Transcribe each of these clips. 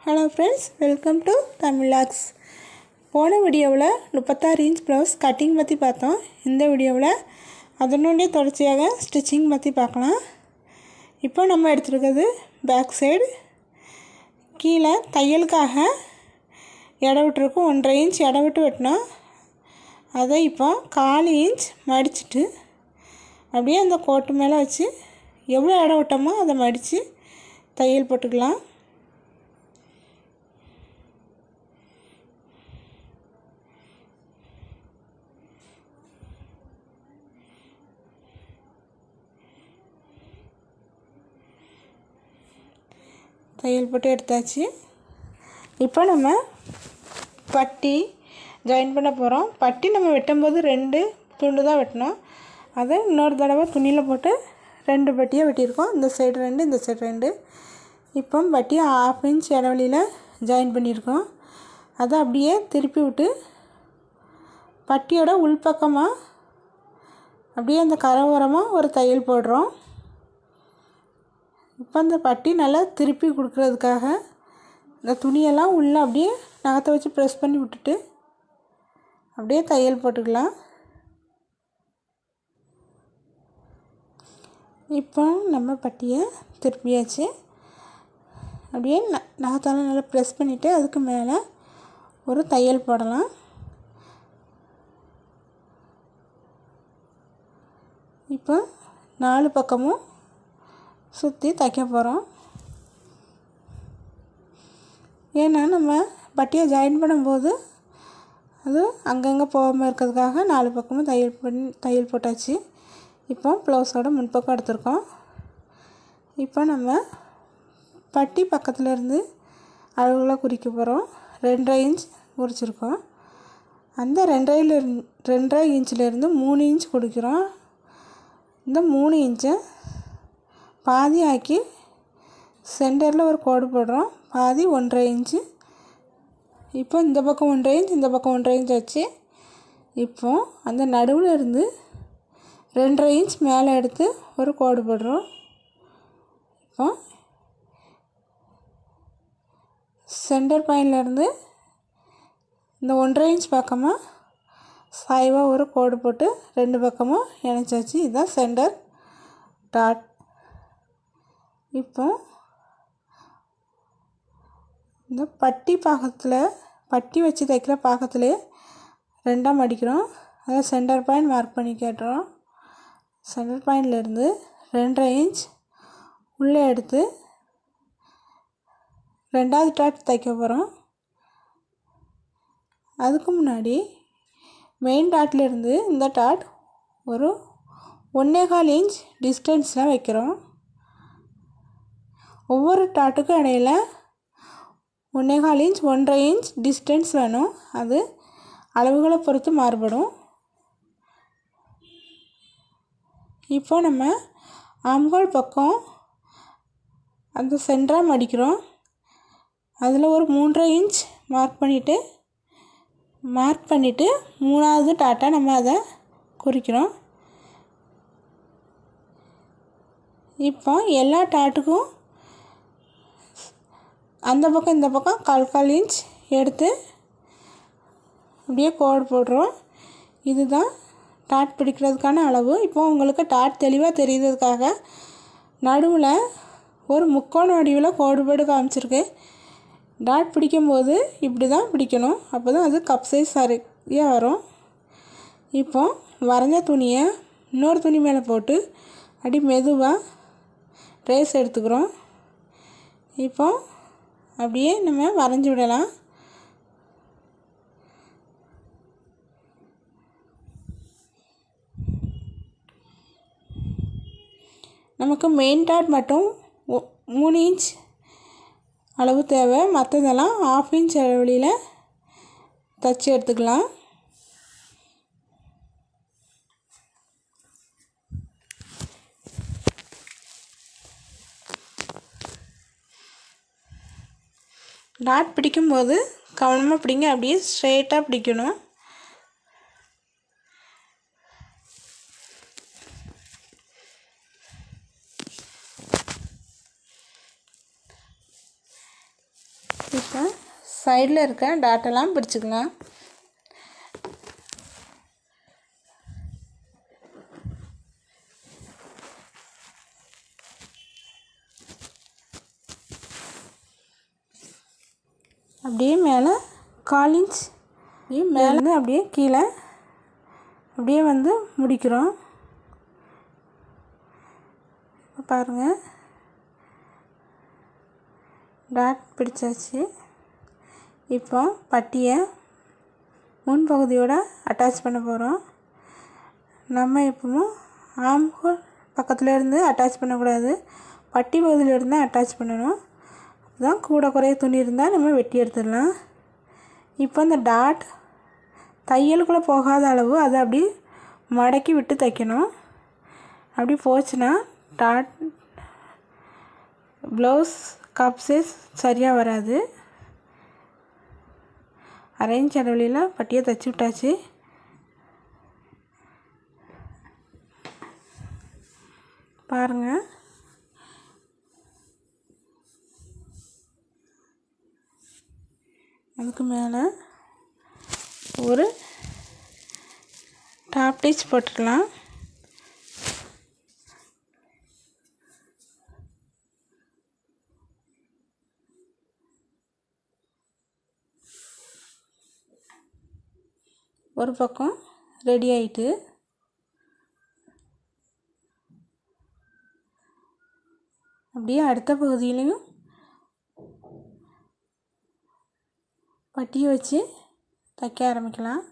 Hello friends, welcome to தமிழாக்ஸ். போன வீடியோவில் 36 இன்ச் ப்ளவுஸ் கட்டிங் பற்றி பார்த்தோம். இந்த வீடியோவில் அதனுடைய தொடர்ச்சியாக ஸ்டிச்சிங் பற்றி பார்க்கலாம். இப்போ நம்ம எடுத்துருக்கிறது பேக் சைடு. கீழே தையலுக்காக இடம் விட்டுருக்கும், 1.5 இன்ச் இடம் விட்டு வெட்டினோம். அதை இப்போ 1/4 இன்ச் மடிச்சுட்டு அப்படியே அந்த கோட்டு மேலே வச்சு எவ்வளோ இடம் விட்டோமோ அதை மடித்து தையல் போட்டுக்கலாம். தையல் போட்டு எடுத்தாச்சு. இப்போ நம்ம பட்டி ஜாயின் பண்ண போகிறோம். பட்டி நம்ம வெட்டும்போது 2 துண்டு தான் வெட்டணும். அதை இன்னொரு தடவை துணியில் போட்டு 2 பட்டியாக வெட்டியிருக்கோம். இந்த சைடு 2, இந்த சைடு 2. இப்போ பட்டியை 1/2 இன்ச் இடைவெளியில் ஜாயின் பண்ணியிருக்கோம். அதை அப்படியே திருப்பி விட்டு பட்டியோட உள்பக்கமாக அப்படியே அந்த கரை ஓரமாக ஒரு தையல் போடுறோம். இப்போ அந்த பட்டி நல்லா திருப்பி கொடுக்குறதுக்காக இந்த துணியெல்லாம் உள்ளே அப்படியே நகத்தை வச்சு ப்ரெஸ் பண்ணி விட்டுட்டு அப்படியே தையல் போட்டுக்கலாம். இப்போ நம்ம பட்டியை திருப்பியாச்சு. அப்படியே நகத்தால் நல்லா ப்ரெஸ் பண்ணிவிட்டு அதுக்கு மேலே ஒரு தையல் போடலாம். இப்போ 4 பக்கமும் சுற்றி தைக்க போகிறோம். ஏன்னா நம்ம பட்டியை ஜாயின் பண்ணும்போது அது அங்கங்கே போகாமல் இருக்கிறதுக்காக 4 பக்கமும் தையல் போட்டாச்சு. இப்போ ப்ளவுஸோட முன்பக்கம் எடுத்துருக்கோம். இப்போ நம்ம பட்டி பக்கத்துலேருந்து அளவுகளை குறிக்க போகிறோம். 2.5 இன்ச் குறிச்சிருக்கோம். அந்த 2.5 இன்ச்சிலேருந்து 3 இன்ச் கொடுக்குறோம். இந்த 3 இன்ச்சை பாதி ஆக்கி சென்டரில் ஒரு கோடு போடுறோம். பாதி 1.5 இன்ச்சு. இப்போ இந்த பக்கம் 1.5 இன்ச், இந்த பக்கம் 1.5 இன்ச் வச்சு இப்போ அந்த நடுவில் இருந்து 2.5 இன்ச் மேலே எடுத்து ஒரு கோடு போடுறோம். இப்போ சென்டர் பாயிண்ட்லேருந்து இந்த 1.5 இன்ச் பக்கமாக சாய்வாக ஒரு கோடு போட்டு 2 பக்கமும் இணைச்சாச்சு. இதுதான் சென்டர் டாட். இப்போ இந்த பட்டி பாகத்தில் பட்டி வச்சு தைக்கிற பாகத்திலே 2ஆக மடிக்கிறோம். அதை சென்டர் பாயிண்ட் மார்க் பண்ணி கேட்டுறோம். சென்டர் பாயிண்ட்லேருந்து 2.5 இன்ச் உள்ளே எடுத்து 2வது டாட் தைக்க போகிறோம். அதுக்கு முன்னாடி மெயின் டாட்லேருந்து இந்த டாட் ஒரு 1.25 இன்ச் டிஸ்டன்ஸில் வைக்கிறோம். ஒவ்வொரு டாட்டுக்கும் இடையில் 1.25 இன்ச் 1.5 இன்ச் டிஸ்டன்ஸ் வேணும். அது அளவுகளை பொறுத்து மாறுபடும். இப்போ நம்ம ஆம்ஹோல் பக்கம் அந்த சென்டராக மடிக்கிறோம். அதில் ஒரு 3.5 இன்ச் மார்க் பண்ணிவிட்டு 3வது டாட்டாக நம்ம அதை குறிக்கிறோம். இப்போ எல்லா டாட்டுக்கும் அந்த பக்கம் இந்த பக்கம் 1/4 இன்ச் எடுத்து அப்படியே கோடு போடுறோம். இதுதான் டாட் பிடிக்கிறதுக்கான அளவு. இப்போ உங்களுக்கு டாட் தெளிவாக தெரியுறதுக்காக நடுவில் ஒரு முக்கோண வடிவில் கோடு போட்டு காமிச்சிருக்கு. டாட் பிடிக்கும்போது இப்படி தான் பிடிக்கணும். அப்போ தான் அது கப் சைஸ் சரியாக வரும். இப்போ வரைஞ்ச துணியை இன்னொரு துணி மேலே போட்டு அப்படி மெதுவாக ட்ரேஸ் எடுத்துக்கிறோம். இப்போ அப்படியே நம்ம வரைஞ்சி விடலாம். நமக்கு மெயின் டாட் மட்டும் 3 இன்ச் அளவு தேவை. மற்றதெல்லாம் 1/2 இன்ச் அளவுகளில் தச்சு எடுத்துக்கலாம். டாட் பிடிக்கும்போது கவனமாக பிடிங்க. அப்படியே ஸ்ட்ரெயிட்டாக பிடிக்கணும். இப்போ சைடில் இருக்க டாட்டெல்லாம் பிடிச்சிக்கலாம். அப்படியே மேலே 1/4 இன்ச் மேலே அப்படியே கீழே அப்படியே வந்து முடிக்கிறோம். பாருங்கள், டாட் பிடிச்சாச்சு. இப்போ பட்டியை முன்பகுதியோட அட்டாச் பண்ண போகிறோம். நம்ம எப்பவும் ஆம்ஹோல் பக்கத்துலேருந்து அட்டாச் பண்ணக்கூடாது, பட்டி பகுதியிலேருந்து அட்டாச் பண்ணணும். அதுதான் கூட குறைய துணி இருந்தால் நம்ம வெட்டி எடுத்துடலாம். இப்போ இந்த டாட் தையலுக்குள்ளே போகாத அளவு அதை அப்படி மடக்கி விட்டு தைக்கணும். அப்படி போச்சுன்னா டாட் ப்ளவுஸ் கப் சைஸ் சரியாக வராது. அரேஞ்ச் அளவில் பட்டியை தைச்சி விட்டாச்சு. பாருங்கள், அதுக்கு மேலே ஒரு டாப் ஸ்டிச் போட்டுக்கலாம். ஒரு பக்கம் ரெடி ஆகிட்டு அப்படியே அடுத்த பகுதியிலையும் பட்டியை வச்சு தைக்க ஆரம்பிக்கலாம்.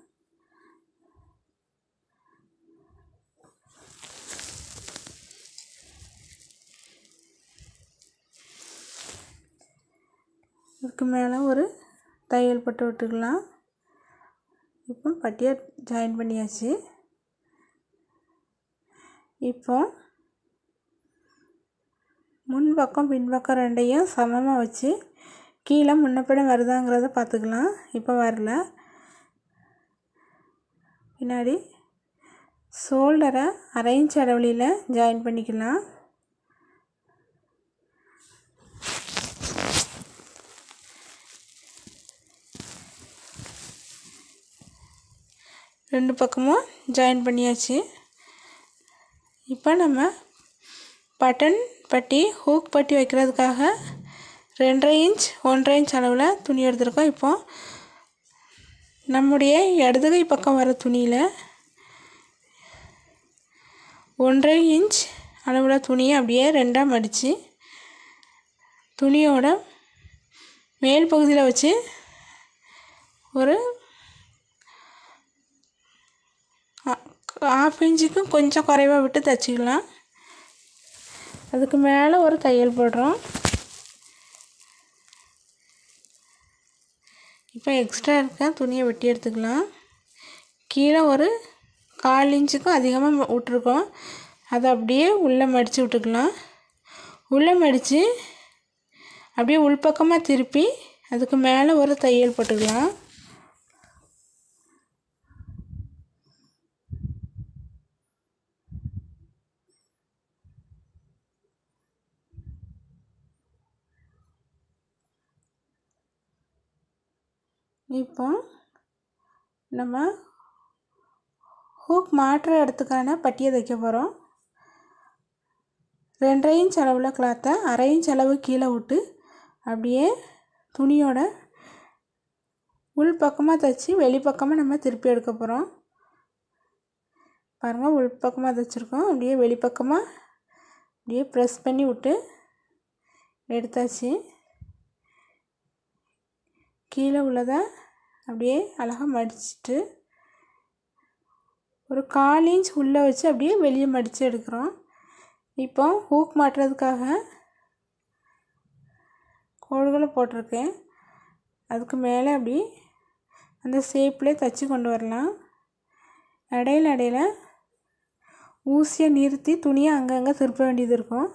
இதுக்கு மேலே ஒரு தையல் போட்டு விட்டுக்கலாம். இப்போ பட்டியை ஜாயின் பண்ணியாச்சு. இப்போ முன்பக்கம் பின்பக்கம் ரெண்டையும் சமமாக வச்சு கீழே முன்னப்பிடம் வருதாங்கிறத பார்த்துக்கலாம். இப்போ வரல. பின்னாடி ஷோல்டரை 1/2 இன்ச் அளவுல ஜாயின் பண்ணிக்கலாம். ரெண்டு பக்கமும் ஜாயின் பண்ணியாச்சு. இப்போ நம்ம பட்டன் பட்டி ஹூக் பட்டி வைக்கிறதுக்காக 2.5 இன்ச் 1.5 இன்ச் அளவில் துணி எடுத்துருக்கோம். இப்போ நம்முடைய இடதுகை பக்கம் வர துணியில் 1.5 இன்ச் அளவில் துணியை அப்படியே 2ஆக மடித்து துணியோட மேல் பகுதியில் வச்சு ஒரு 1/2 இன்ச்சுக்கும் கொஞ்சம் குறைவாக விட்டு தைச்சிக்கலாம். அதுக்கு மேலே ஒரு தையல் போடுறோம். இப்போ எக்ஸ்ட்ரா இருக்க துணியை வெட்டி எடுத்துக்கலாம். கீழே ஒரு 1/4 இன்ச்சுக்கும் அதிகமாக விட்டுருக்கோம். அதை அப்படியே உள்ளே மடித்து விட்டுக்கலாம். உள்ளே மடித்து அப்படியே உள்பக்கமாக திருப்பி அதுக்கு மேலே ஒரு தையல் போட்டுக்கலாம். இப்போ நம்ம ஹூக் மாட்டுற இடத்துக்கான பட்டியை தைக்க போகிறோம். 2.5 இன்ச் அளவில் கிளாத்தை 1/2 இன்ச் அளவு கீழே விட்டு அப்படியே துணியோட உள் பக்கமாக தைச்சி வெளிப்பக்கமாக நம்ம திருப்பி எடுக்க போகிறோம். பாருங்கள், உள் பக்கமாக தைச்சிருக்கோம். அப்படியே வெளிப்பக்கமாக அப்படியே ப்ரெஸ் பண்ணி விட்டு எடுத்தாச்சு. கீழே உள்ளதை அப்படியே அழகாக மடிச்சுட்டு ஒரு 1/4 இன்ச் உள்ளே வச்சு அப்படியே வெளியே மடித்து எடுக்கிறோம். இப்போ ஹூக் மாட்டுறதுக்காக கோடுகளை போட்டிருக்கேன். அதுக்கு மேலே அப்படி அந்த ஷேப்லேயே தைச்சி கொண்டு வரலாம். இடையில ஊசியை நிறுத்தி துணியை அங்கங்கே திருப்ப வேண்டியது இருக்கும்.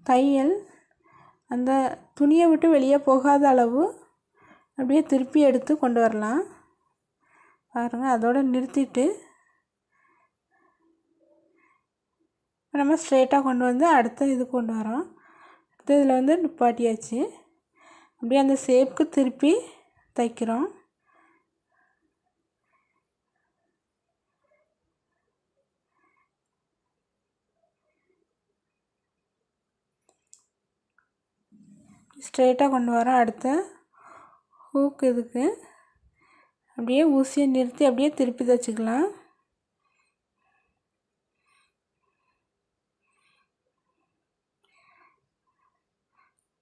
தையல் அந்த துணியை விட்டு வெளியே போகாத அளவு அப்படியே திருப்பி எடுத்து கொண்டு வரலாம். பாருங்கள், அதோடு நிறுத்திட்டு நம்ம ஸ்ட்ரெயிட்டாக கொண்டு வந்து அடுத்த இது கொண்டு வரோம். இப்போ இதில் வந்து நிப்பாட்டியாச்சு. அப்படியே அந்த ஷேப்புக்கு திருப்பி தைக்கிறோம். ஸ்ட்ரெயிட்டாக கொண்டு வரோம். அடுத்த ஹூக் இதுக்கு அப்படியே ஊசியை நிறுத்தி அப்படியே திருப்பி தைச்சிக்கலாம்.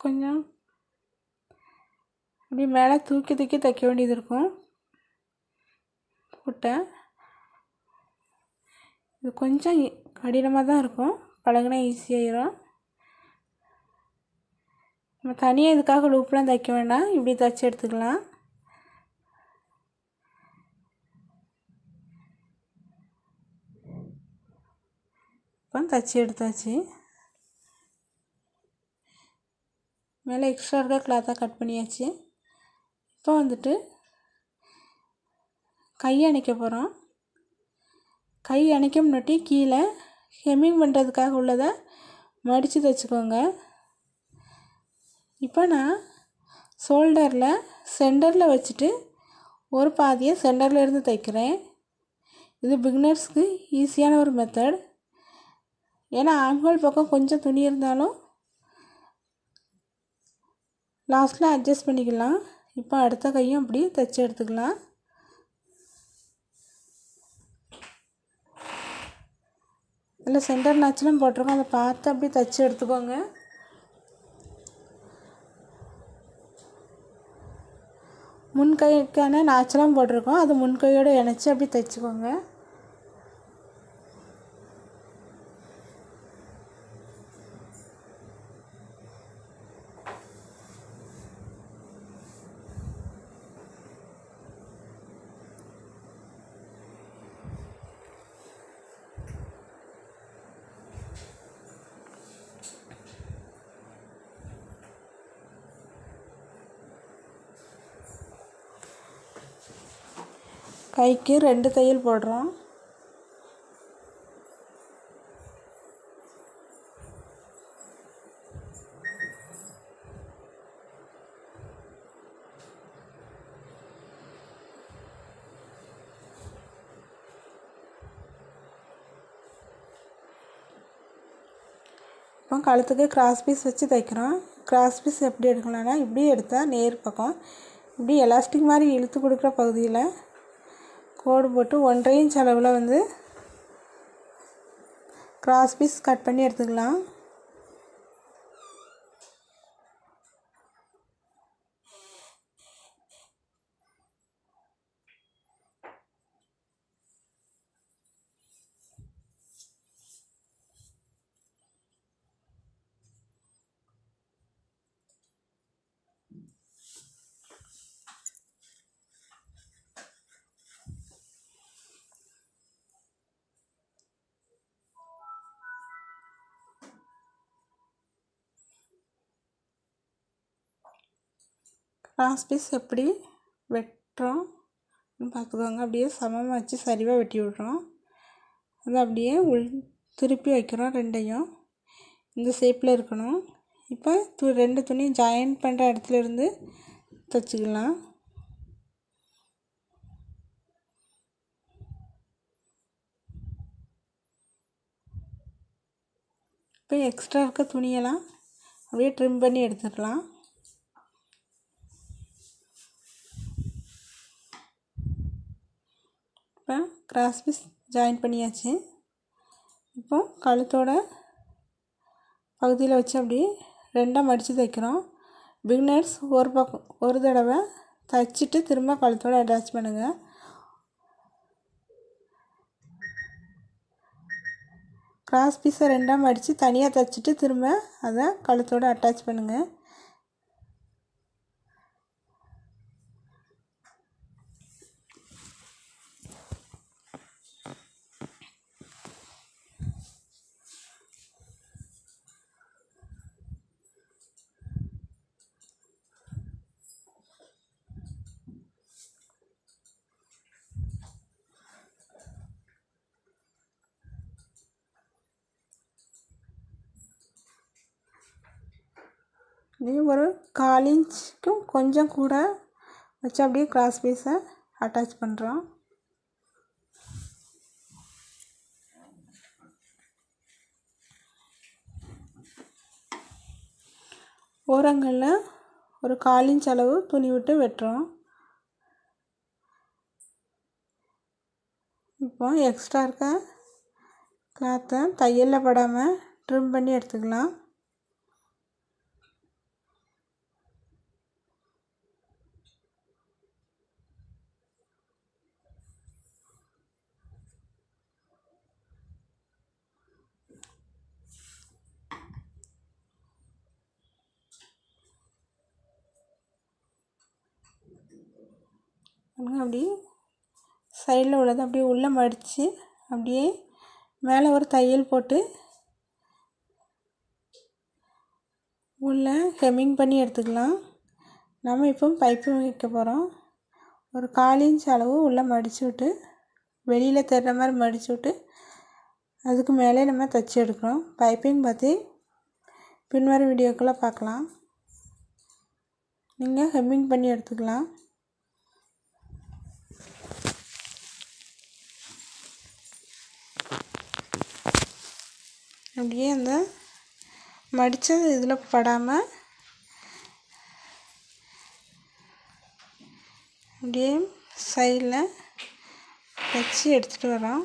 கொஞ்சம் அப்படியே மேலே தூக்கி தூக்கி தைக்க வேண்டியது இருக்கும். புட்டை இது கொஞ்சம் கடினமாக தான் இருக்கும், பழகுனா ஈஸியாகிடும். நம்ம தனியாக இதுக்காக லூப்லாம் தைக்க வேண்டாம், இப்படி தைச்சி எடுத்துக்கலாம். இப்போ தைச்சி எடுத்தாச்சு. மேலே எக்ஸ்ட்ரா இருக்க கிளாத்தாக கட் பண்ணியாச்சு. இப்போ வந்துட்டு கை அணைக்க போகிறோம். கை அணைக்க முன்னாடி கீழே ஹெம்மிங் பண்ணுறதுக்காக உள்ளதை மடித்து தைச்சிக்கோங்க. இப்போ நான் ஷோல்டரில் சென்டரில் வச்சுட்டு ஒரு பாதியை சென்டரில் இருந்து தைக்கிறேன். இது பிகினர்ஸ்க்கு ஈஸியான ஒரு மெத்தட். ஏன்னா ஆம்ஹோல் பக்கம் கொஞ்சம் துணி இருந்தாலும் லாஸ்ட்டில் அட்ஜஸ்ட் பண்ணிக்கலாம். இப்போ அடுத்த கையும் அப்படி தைச்சி எடுத்துக்கலாம். இதில் சென்டர் நாச்செலாம் போட்டிருக்கோம், அதை பார்த்து அப்படி தைச்சி எடுத்துக்கோங்க. முன்கைக்கான நாச்செலாம் போட்டிருக்கோம், அது முன்கையோடு இணைச்சி அப்படி தைச்சிக்கோங்க. கைக்கு 2 தையல் போடுறோம். இப்போ கழுத்துக்கு கிராஸ் பீஸ் வச்சு தைக்கிறோம். கிராஸ் பீஸ் எப்படி எடுக்கலாம்னா, இப்படி எடுத்தால் நேர் பக்கம் இப்படி எலாஸ்டிக் மாதிரி இழுத்து கொடுக்குற பகுதியில் கோடு போட்டு 1.5 இன்ச் அளவில் வந்து கிராஸ் பீஸ் கட் பண்ணி எடுத்துக்கலாம். கிராஸ் பீஸ் எப்படி வெட்டுறோம் பார்த்துக்கோங்க. அப்படியே சமமாக வச்சு சரிவாக வெட்டி விடுறோம். அதை அப்படியே திருப்பி வைக்கிறோம். ரெண்டையும் இந்த ஷேப்பில் இருக்கணும். இப்போ 2 துணி ஜாயின் பண்ணுற இடத்துல இருந்து தைச்சிக்கலாம். இப்போ எக்ஸ்ட்ரா இருக்க துணியெல்லாம் அப்படியே ட்ரிம் பண்ணி எடுத்துடலாம். இப்போ கிராஸ் பீஸ் ஜாயின் பண்ணியாச்சு. இப்போ கழுத்தோட பகுதியில் வச்சு அப்படி 2ஆக மடித்து தைக்கிறோம். பிகினர்ஸ் ஒரு தடவை தைச்சிட்டு திரும்ப கழுத்தோடு அட்டாச் பண்ணுங்கள். கிராஸ் பீஸை 2ஆக மடித்து தனியாக தைச்சிட்டு திரும்ப அதை கழுத்தோடு அட்டாச் பண்ணுங்கள். இப்படி ஒரு 1/4 இன்ச்சுக்கும் கொஞ்சம் கூட வச்சு அப்படியே கிராஸ் பீஸை அட்டாச் பண்ணுறோம். ஓரங்களில் ஒரு 1/4 இன்ச் அளவு துணி விட்டு வெட்டுறோம். இப்போ எக்ஸ்ட்ரா இருக்க கிளாத்தை தையலில் படாமல் ட்ரிம் பண்ணி எடுத்துக்கலாம். அப்படி சைடில் உள்ளது அப்படியே உள்ளே மடித்து அப்படியே மேலே ஒரு தையல் போட்டு உள்ளே ஹெம்மிங் பண்ணி எடுத்துக்கலாம். நம்ம இப்போ பைப்பிங் வைக்க போகிறோம். ஒரு 1/4 இன்ச் அளவு உள்ளே மடித்து விட்டு வெளியில் தெரிகிற மாதிரி மடித்து விட்டு அதுக்கு மேலே நம்ம தைச்சி எடுக்கிறோம். பைப்பிங் பற்றி பின்வரும் வீடியோக்குள்ளே பார்க்கலாம். நீங்கள் ஹெம்மிங் பண்ணி எடுத்துக்கலாம். அப்படியே அந்த மடித்தது இதில் படாமல் அப்படியே சைடில் வச்சு எடுத்துகிட்டு வரோம்.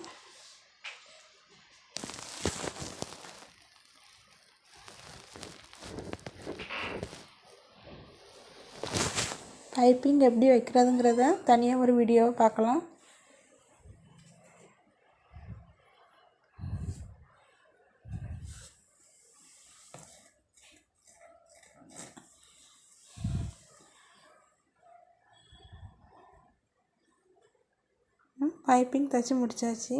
பைப்பிங் எப்படி வைக்கிறதுங்கிறத தனியாக ஒரு வீடியோவை பார்க்கலாம். பைப்பிங் தைச்சி முடிச்சாச்சு.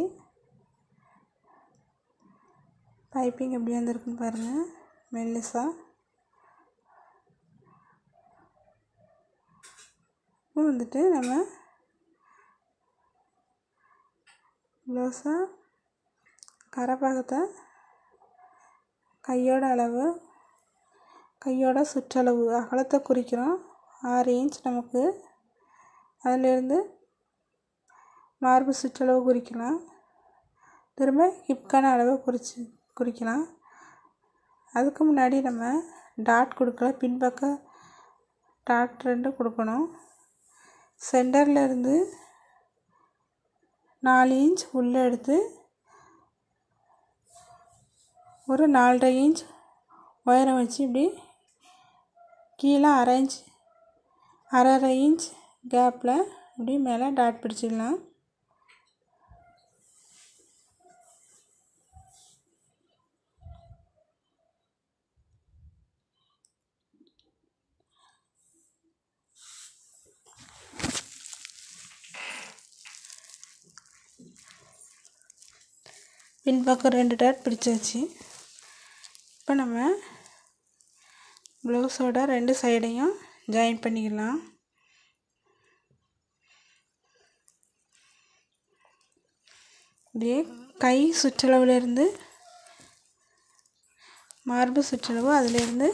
பைப்பிங் எப்படி வந்திருக்குன்னு பாருங்கள். மெல்லிசா வந்துட்டு நம்ம ப்ளவுஸை கரைப்பாகத்தை கையோட அளவு கையோட சுற்றளவு அகலத்தை குறிக்கிறோம். 6 இன்ச் நமக்கு. அதிலிருந்து மார்பு சுற்றளவு குறிக்கலாம். திரும்ப ஹிப்கான அளவு குறிக்கலாம். அதுக்கு முன்னாடி நம்ம டாட் கொடுக்கல, பின்பக்க டாட் 2 கொடுக்கணும். சென்டரில் இருந்து 4 இன்ச் உள்ளே எடுத்து ஒரு 4.5 இன்ச் உயரம் வச்சு இப்படி கீழே 1/2 இன்ச் கேப்பில் இப்படி மேலே டாட் பிடிச்சிக்கலாம். பின்பக்கம் 2 டாட் பிடிச்சாச்சு. இப்போ நம்ம ப்ளவுஸோட 2 சைடையும் ஜாயின் பண்ணிக்கலாம். அப்படியே கை சுற்றளவுலேருந்து மார்பு சுற்றளவு, அதிலேருந்து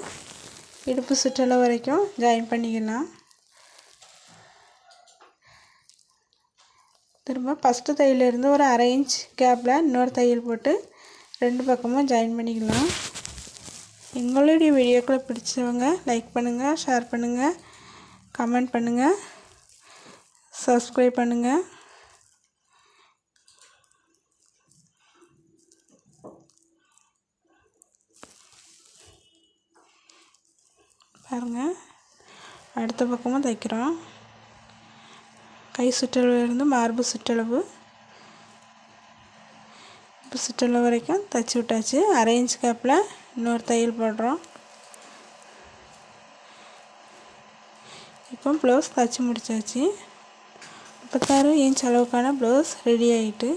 இடுப்பு சுற்றளவு வரைக்கும் ஜாயின் பண்ணிக்கலாம். திரும்ப ஃபஸ்ட்டு தையலேருந்து ஒரு 1/2 இன்ச் கேப்பில் இன்னொரு தையல் போட்டு 2 பக்கமும் ஜாயின் பண்ணிக்கலாம். எங்களுடைய வீடியோக்களை பிடிச்சவங்க லைக் பண்ணுங்கள், ஷேர் பண்ணுங்கள், கமெண்ட் பண்ணுங்கள், சப்ஸ்கிரைப் பண்ணுங்கள். பாருங்கள், அடுத்த பக்கமும் தைக்கிறோம். கை சுற்றளவுலேருந்து மார்பு சுற்றளவு சுற்றளவு வரைக்கும் தைச்சி விட்டாச்சு. 1/2 இன்ச் கேப்பில் இன்னொரு தையல் போடுறோம். இப்போ ப்ளவுஸ் தைச்சி முடிச்சாச்சு. 36 இன்ச் அளவுக்கான ப்ளவுஸ் ரெடி ஆகிட்டு